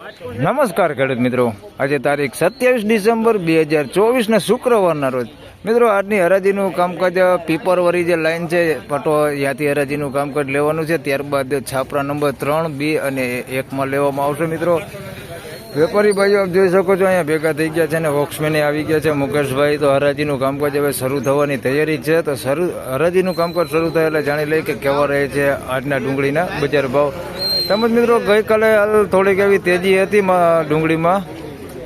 નમસ્કાર ખેડૂત મિત્રો, આજે તારીખ 27 ડિસેમ્બર 2024 શુક્રવારના રોજ મિત્રો આજની હરાજીનું કામકાજ પીપરવરી જે લાઈન છે પટો ત્યાંથી હરાજીનું કામકાજ લેવાનું છે. ત્યારબાદ છાપરા નંબર 3, 2 અને 1માં લેવામાં આવશે. મિત્રો વેપારી ભાઈઓ આપ જોઈ શકો છો અહીંયા ભેગા થઈ ગયા છે અને વોક્સમેને આવી ગયા છે. મુકેશભાઈ તો હરાજીનું કામકાજ હવે શરૂ થવાની તૈયારી છે, તો હરાજીનું કામકાજ શરૂ થાય એટલે જાણી લઈએ કે કેવા રહે છે આજના ડુંગળીના બજાર ભાવ. તેમજ મિત્રો ગઈકાલે હાલ થોડીક એવી તેજી હતી ડુંગળીમાં,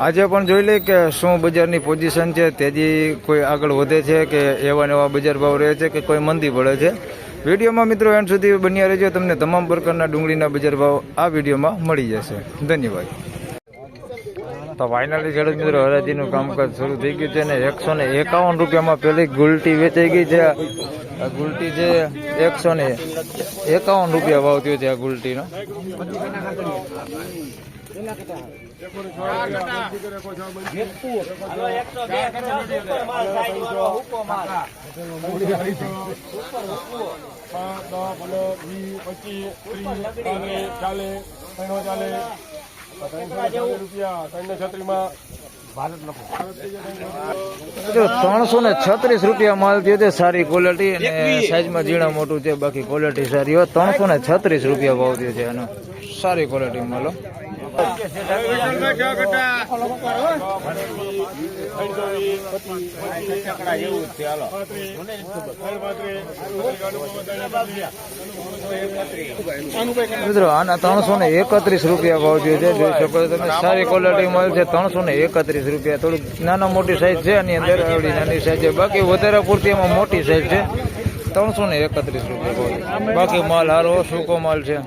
આજે પણ જોઈ લઈએ કે શું બજારની પોઝિશન છે, તેજી કોઈ આગળ વધે છે કે એવા નવા બજાર ભાવ રહે છે કે કોઈ મંદી પડે છે. વિડીયોમાં મિત્રો એન્ડ સુધી બન્યા રહેજો, તમને તમામ પ્રકારના ડુંગળીના બજાર ભાવ આ વિડીયોમાં મળી જશે. ધન્યવાદ. તો ફાઇનલી ખેડૂત મિત્રો હરાજીનું કામકાજ શરૂ થઈ ગયું છે અને 151 રૂપિયામાં પેલી ગુલટી વેચાઈ ગઈ છે. આ ગુલટી છે 151 રૂપિયા ભાવ થયો છે આ ગુલટીનો. ₹336 માલ થયો છે. સારી ક્વોલિટી અને સાઈઝમાં ઝીણા મોટું છે, બાકી ક્વોલિટી સારી હોય. ₹336 ભાવ થયો છે એનો, સારી ક્વોલિટી માલો. મિત્રો આના ₹331 ભાવ થયો છે. જોઈ શકો છો તમે, સારી ક્વોલિટી માલ છે. ₹331. થોડુંક નાના મોટી સાઈઝ છે એની અંદર, આવડી નાની સાઈઝ છે, બાકી વધારે પૂરતી એમાં મોટી સાઈઝ છે. ₹331 ભાવ, બાકી માલ હારો સૂકો માલ છે.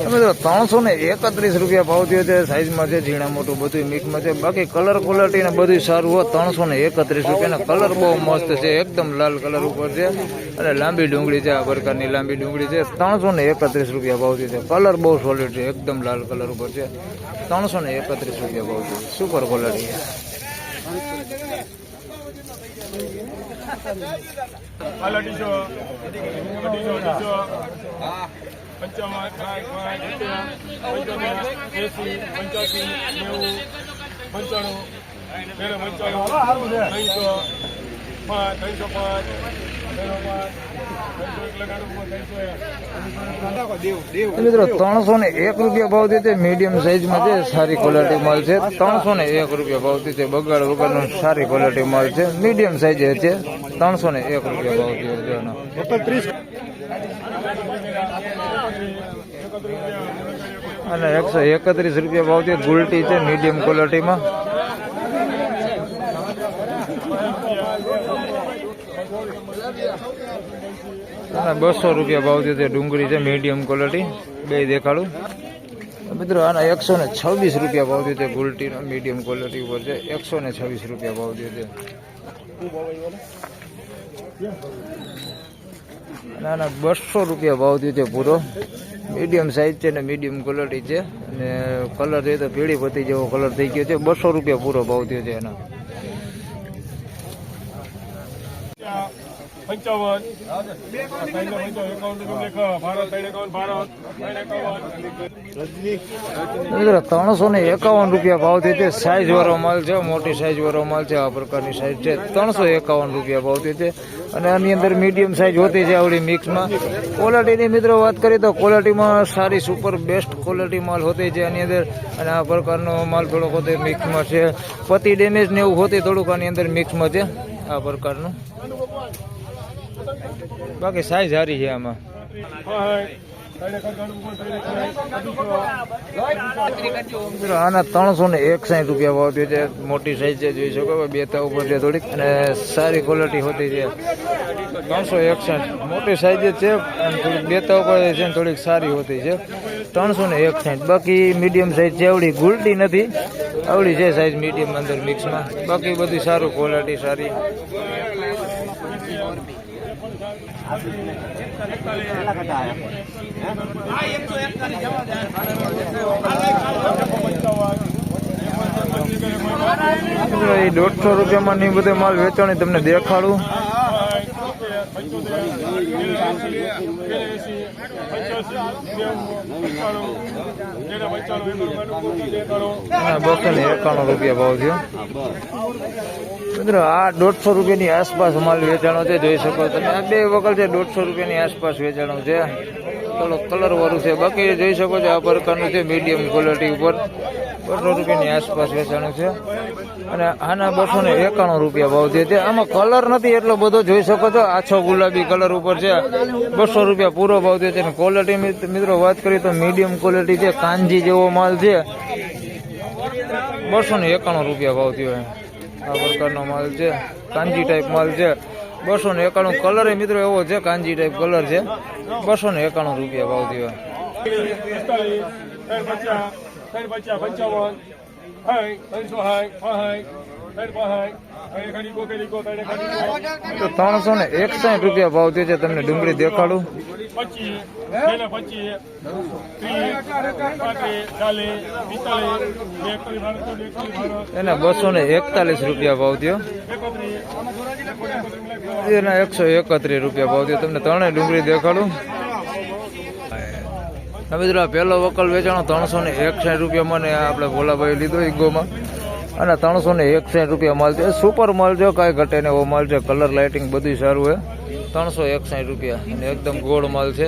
₹331 ભાવ થયો છે. સાઈઝમાં છે, ઝીણા મોટું બધું મિક્સમાં છે, બાકી કલર ક્વોલિટી ને બધું સારું હોય. ₹331. કલર બહુ મસ્ત છે, એકદમ લાલ કલર ઉપર છે અને લાંબી ડુંગળી છે. આ પ્રકારની લાંબી ડુંગળી છે. ₹331 ભાવ થયો છે. કલર બહુ સોલિડ છે, એકદમ લાલ કલર ઉપર છે. ₹331 ભાવ છે, સુપર ક્વોલિટી. મિત્રો ₹301 ભાવ છે. મીડિયમ સાઈઝમાં છે, સારી ક્વોલિટી માલ છે. ₹301 ભાવ છે. બગાડ વગરનો સારી ક્વોલિટી માલ છે, મીડિયમ સાઈઝ છે. ₹301 ભાવ છે. અને ₹131 ભાવ છે. ગુલટી છે મીડિયમ ક્વોલિટીમાં. અને ₹200 ભાવ છે. ડુંગળી છે મીડિયમ ક્વોલિટી, બે દેખાડું મિત્રો. આના ₹126 ભાવ છે. ગુલટીનો મીડિયમ ક્વોલિટી ઉપર છે. ₹126 ભાવ છે. આના ₹200 ભાવ છે. પૂરો મીડિયમ સાઈઝ છે ને મીડિયમ ક્વોલિટી છે અને કલર છે તો પીળી પત્તી જેવો કલર થઈ ગયો છે. ₹200 પૂરો ભાવ થયો છે એના. 351 ભાવ થયો છે. સાઈઝ વાળો માલ છે, મોટી સાઈઝ વાળો માલ છે. આ પ્રકારની સાઈઝ છે. ₹351 ભાવ થયો છે અને આની અંદર મીડિયમ સાઈઝ હોતી છે આવડી મિક્સમાં. ક્વોલિટીની મિત્રો વાત કરીએ તો ક્વોલિટીમાં સારી સુપર બેસ્ટ ક્વોલિટી માલ હોતી છે આની અંદર. અને આ પ્રકારનો માલ થોડોક હોતે મિક્સમાં છે. પતિ ડેમેજ ને એવું હોતી થોડુંક આની અંદર મિક્સમાં છે આ પ્રકારનું. બાકી સાઈઝ સારી છે આમાં. આના ₹361 ભાવ થયો છે. મોટી સાઈઝ છે, જોઈ શકો બેતા ઉપર છે થોડીક, અને સારી ક્વોલિટી હોતી છે. 361 મોટી સાઈઝ છે અને થોડીક બેતા ઉપર છે, થોડીક સારી હોતી છે. 361. બાકી મીડિયમ સાઈઝ છે, આવડી ગુલટી નથી, આવડી છે સાઈઝ મીડિયમ અંદર મિક્સમાં. બાકી બધી સારું ક્વોલિટી સારી. ₹150 ની બધો માલ વેચાણી તમને દેખાડું. રૂપિયા ભાવ થયો મિત્રો. આ 150 રૂપિયાની આસપાસ માલ વેચાણો છે, જોઈ શકો તમે. આ બે વકલ છે 150 રૂપિયાની આસપાસ વેચાણો છે. થોડો કલર વાળું છે. બાકી જોઈ શકો છો આ પ્રકારનું છે મીડિયમ ક્વોલિટી ઉપર 200 રૂપિયાની આસપાસ વેચાણું છે. અને આના 291 રૂપિયા ભાવ છે. આમાં કલર નથી એટલો બધો, જોઈ શકો છો. આછો ગુલાબી કલર ઉપર છે. 200 રૂપિયા પૂરો ભાવ છે. અને ક્વોલિટી મિત્રો વાત કરીએ તો મીડિયમ ક્વોલિટી છે. કાંજી જેવો માલ છે. 291 રૂપિયા ભાવ થયો. આ પ્રકારનો માલ છે, કાંજી ટાઈપ માલ છે. 291 કલર એ મિત્રો એવો છે, કાંજી ટાઈપ કલર છે. 291 રૂપિયા ભાવ થયો. તો 361 રૂપિયા ભાવ થયો છે. તમને ડુંગળી દેખાડું. એના 241 રૂપિયા ભાવ થયો. એના 131 રૂપિયા ભાવ થયો. તમને ત્રણેય ડુંગળી દેખાડું. મિત્રો પહેલો વકલ વેચાણો 361 રૂપિયામાં, ને આપણે ભોલાભાઈ લીધો ઈગોમાં. અને 361 રૂપિયા માલ છે. સુપર માલ છે, કાંઈ ઘટે ને એવો માલ છે. કલર લાઇટિંગ બધું સારું છે. 361 રૂપિયા અને એકદમ ગોળ માલ છે.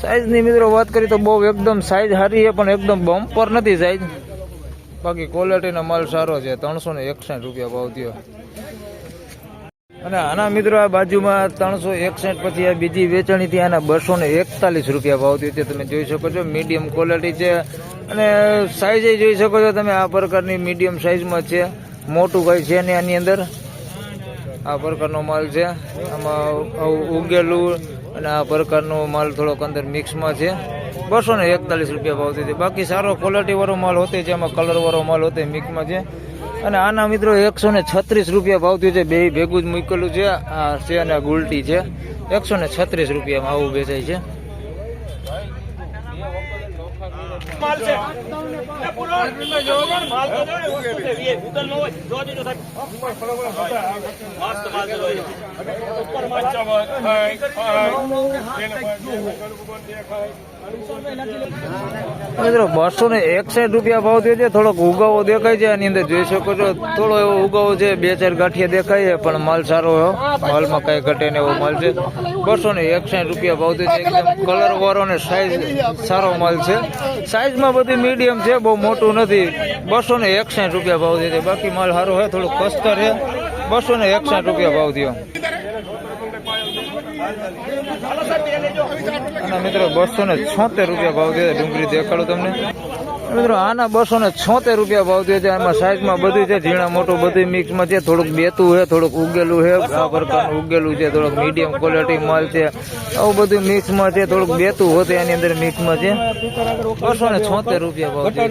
સાઈઝની મિત્રો વાત કરીએ તો બહુ એકદમ સાઈઝ સારી છે, પણ એકદમ બમ્પર નથી સાઈઝ. બાકી ક્વોલિટીનો માલ સારો છે. 361 રૂપિયા ભાવ થયો. અને આના મિત્રો આ બાજુમાં 361 પછી આ બીજી વેચાણી હતી. આના 241 રૂપિયા ભાવ થયો છે. તમે જોઈ શકો છો મીડિયમ ક્વોલિટી છે. અને સાઈઝ જોઈ શકો છો તમે. આ પ્રકારની મીડિયમ સાઈઝમાં છે. મોટું કંઈ છે ને આની અંદર. આ પ્રકારનો માલ છે. આમાં ઉગેલું અને આ પ્રકારનો માલ થોડોક અંદર મિક્સમાં છે. 241 રૂપિયા ભાવ થયો છે. બાકી સારો ક્વોલિટી વાળો માલ હોતે છે. એમાં કલર વાળો માલ હોતે મિક્સમાં છે. અને આના મિત્રો 136 રૂપિયા ભાવ થયો છે. બે ભેગું જ મૂકેલું છે. આ છે અને ગુલટી છે. 136 રૂપિયામાં આવું વેચાય છે. મિત્રો 261 રૂપિયા ભાવ થયો છે. થોડોક ઉગાવો દેખાય છે આની અંદર, જોઈ શકો છો. થોડો એવો ઉગાવો છે. 2-4 ગાંઠિયા દેખાય છે, પણ માલ સારો એવો માલમાં કઈ ઘટે ને એવો માલ છે. 261 રૂપિયા ભાવ થયો છે. એકદમ કલર વાળો ને સાઈઝ સારો માલ છે. સાઈઝમાં બધી મીડિયમ છે, બહુ મોટું નથી. 261 રૂપિયા ભાવ થયો છે. બાકી માલ સારો છે, થોડુંક કસ્તર છે. 261 રૂપિયા ભાવ થયો. અને મિત્રો 276 રૂપિયા ભાવ થયો. ડુંગળી દેખાડું તમને. મિત્રો આના 276 રૂપિયા ભાવ થયો છે. આમાં સાઈઝમાં બધું છે, ઝીણા મોટું બધું મિક્સમાં છે. થોડુંક બેતું છે, થોડુંક ઉગેલું છે. આ પ્રકારનું ઉગેલું છે. થોડુંક મીડિયમ ક્વોલિટી માલ છે. આવું બધું મિક્સમાં છે. થોડુંક બેતું હોતે એની અંદર મિક્સમાં છે. 276 રૂપિયા ભાવ થયો.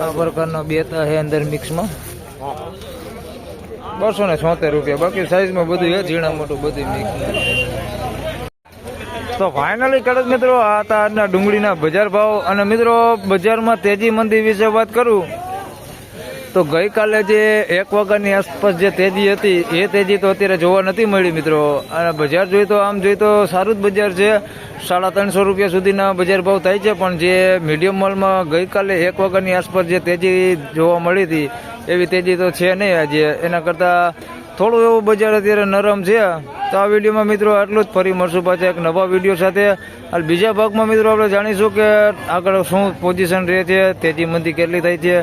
આ પ્રકારનો બેતા છે અંદર મિક્સમાં. 276 રૂપિયા. બાકી સાઈઝમાં બધું છે, ઝીણા મોટું બધું મિક્સમાં. તો ફાઇનલી ખેડૂત મિત્રો આ હતા આજના ડુંગળીના બજાર ભાવ. અને મિત્રો બજારમાં તેજી મંદી વિશે વાત કરું તો ગઈકાલે જે 1 વાગ્યાની આસપાસ જે તેજી હતી એ તેજી તો અત્યારે જોવા નથી મળી મિત્રો. અને બજાર જોઈએ તો આમ જોઈએ તો સારું જ બજાર છે. 350 રૂપિયા સુધીના બજાર ભાવ થાય છે. પણ જે મીડિયમ માલમાં ગઈકાલે 1 વાગ્યાની આસપાસ જે તેજી જોવા મળી હતી એવી તેજી તો છે નહીં આજે. એના કરતાં થોડું એવું બજાર અત્યારે નરમ છે. તો આ વિડીયોમાં મિત્રો આટલું જ. ફરી મળશું પાછા એક નવા વિડીયો સાથે. હાલ બીજા ભાગમાં મિત્રો આપણે જાણીશું કે આગળ શું પોઝિશન રહે છે, તેજી મંદી કેટલી થાય છે,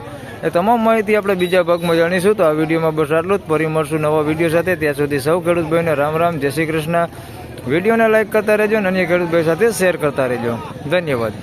એ તમામ માહિતી આપણે બીજા ભાગમાં જાણીશું. તો આ વિડીયોમાં બસ આટલું જ. ફરી મળશું નવા વિડીયો સાથે. ત્યાં સુધી સૌ ખેડૂત ભાઈને રામ રામ, જય શ્રી કૃષ્ણ. વિડીયોને લાઈક કરતા રહેજો અને અન્ય ખેડૂત ભાઈ સાથે શેર કરતા રહેજો. ધન્યવાદ.